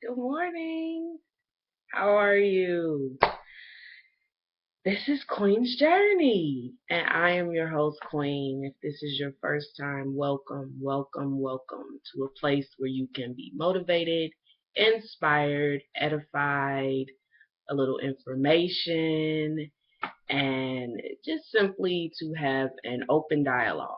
Good morning. How are you? This is Queen's Journey, and I am your host, Queen. If this is your first time, welcome, welcome, welcome to a place where you can be motivated, inspired, edified, a little information, and just simply to have an open dialogue.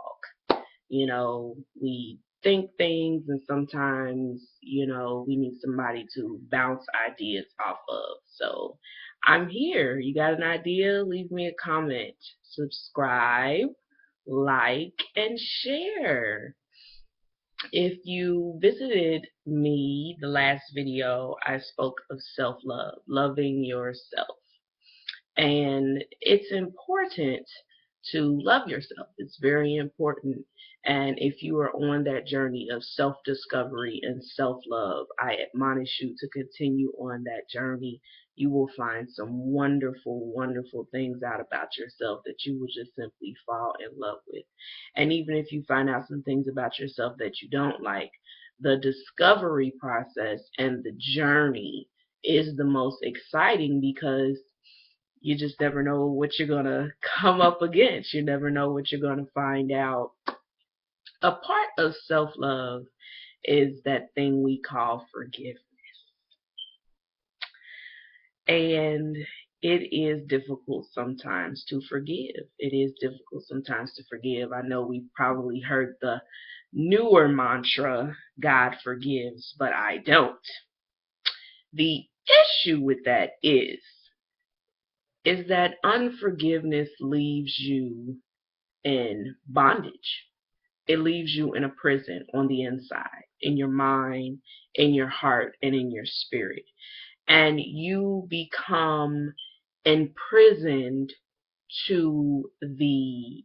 We think things, and sometimes, we need somebody to bounce ideas off of. So I'm here. You got an idea? Leave me a comment, subscribe, like, and share. If you visited me, the last video, I spoke of self love, loving yourself. And it's important to love yourself. It's very important. And if you are on that journey of self discovery and self love, I admonish you to continue on that journey. You will find some wonderful, wonderful things out about yourself that you will just simply fall in love with. And even if you find out some things about yourself that you don't like, the discovery process and the journey is the most exciting because you just never know what you're going to come up against. You never know what you're going to find out. A part of self love is that thing we call forgiveness. And it is difficult sometimes to forgive. It is difficult sometimes to forgive. I know we've probably heard the newer mantra, God forgives, but I don't. The issue with that is that unforgiveness leaves you in bondage. It leaves you in a prison on the inside, in your mind, in your heart, and in your spirit. And you become imprisoned to the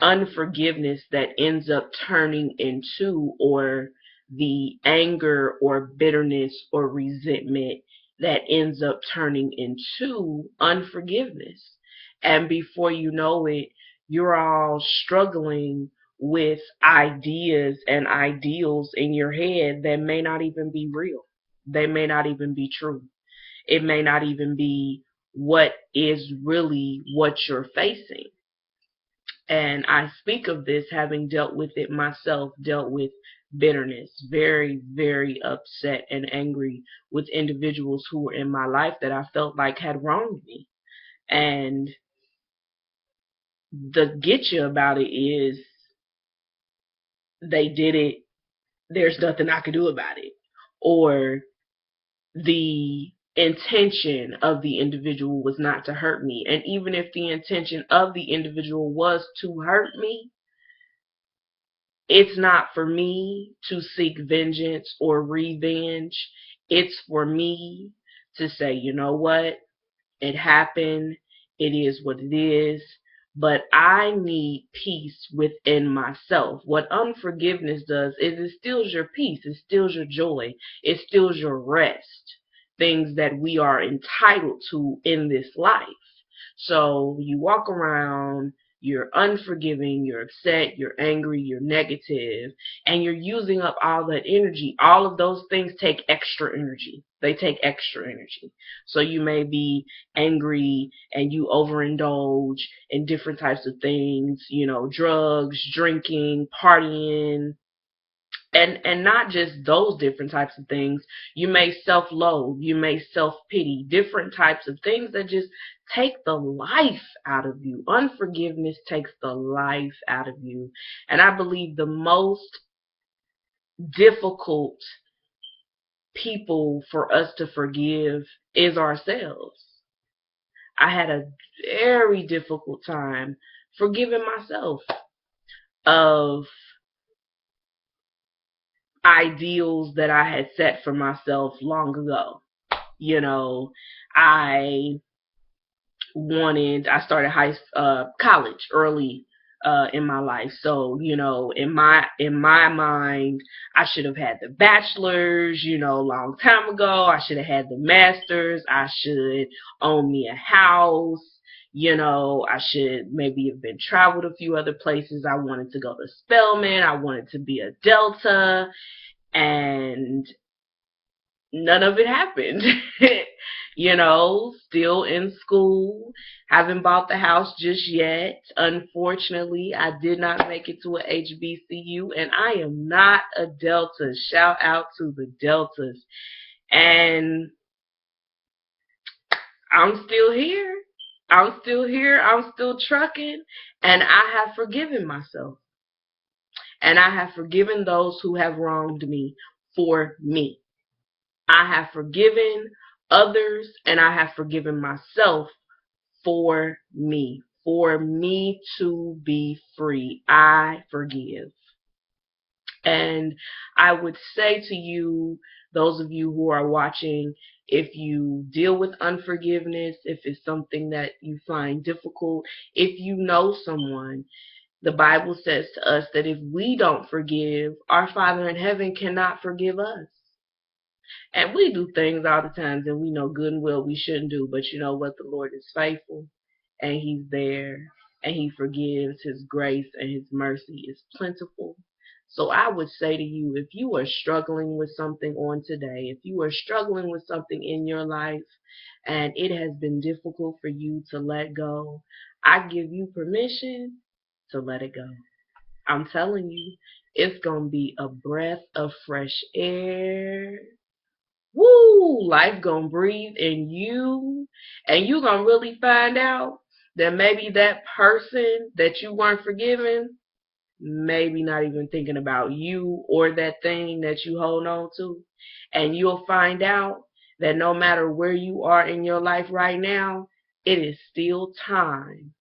unforgiveness that ends up turning into, or the anger or bitterness or resentment that ends up turning into unforgiveness. And before you know it, you're all struggling with ideas and ideals in your head that may not even be real. They may not even be true. It may not even be what is really what you're facing. And I speak of this having dealt with it myself, dealt with bitterness, very, very upset and angry with individuals who were in my life that I felt like had wronged me. And the get you about it is they did it, there's nothing I could do about it. Or the intention of the individual was not to hurt me. And even if the intention of the individual was to hurt me, it's not for me to seek vengeance or revenge. It's for me to say, you know what? It happened. It is what it is. But I need peace within myself. What unforgiveness does is it steals your peace. It steals your joy. It steals your rest. Things that we are entitled to in this life. So you walk around, you're unforgiving, you're upset, you're angry, you're negative, and you're using up all that energy. All of those things take extra energy. They take extra energy. So you may be angry and you overindulge in different types of things, drugs, drinking, partying, and not just those different types of things. You may self-loathe, you may self-pity, different types of things that just take the life out of you. Unforgiveness takes the life out of you. And I believe the most difficult people for us to forgive is ourselves. I had a very difficult time forgiving myself of ideals that I had set for myself long ago. You know, I I started college early in my life. So, in my mind, I should have had the bachelor's, a long time ago. I should have had the master's. I should own me a house. I should maybe have been traveled a few other places. I wanted to go to Spelman. I wanted to be a Delta. And none of it happened. Still in school, haven't bought the house just yet. Unfortunately, I did not make it to a HBCU, and I am not a Delta. Shout out to the Deltas. And I'm still here. I'm still here. I'm still trucking, and I have forgiven myself. And I have forgiven those who have wronged me for me. I have forgiven others, and I have forgiven myself for me to be free. I forgive. And I would say to you, those of you who are watching, if you deal with unforgiveness, if it's something that you find difficult, if you know someone, the Bible says to us that if we don't forgive, our Father in heaven cannot forgive us. And we do things all the time that we know good and well we shouldn't do, but you know what? The Lord is faithful, and He's there, and He forgives. His grace and His mercy is plentiful. So I would say to you, if you are struggling with something on today, if you are struggling with something in your life, and it has been difficult for you to let go, I give you permission to let it go. I'm telling you, it's going to be a breath of fresh air. Woo! Life gonna breathe in you, and you gonna really find out that maybe that person that you weren't forgiving, maybe not even thinking about you or that thing that you hold on to. And you'll find out that no matter where you are in your life right now, it is still time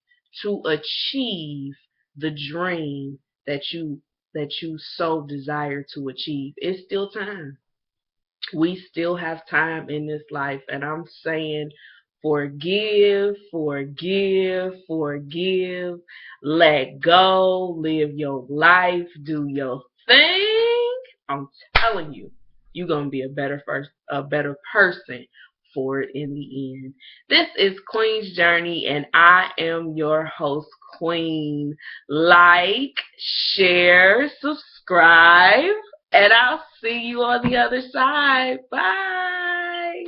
to achieve the dream that you so desire to achieve. It's still time. We still have time in this life, and I'm saying forgive, forgive, forgive, let go, live your life, do your thing. I'm telling you, you're gonna be a better person for it in the end. This is Queen's Journey, and I am your host, Queen. Like, share, subscribe, and I'll see you on the other side. Bye.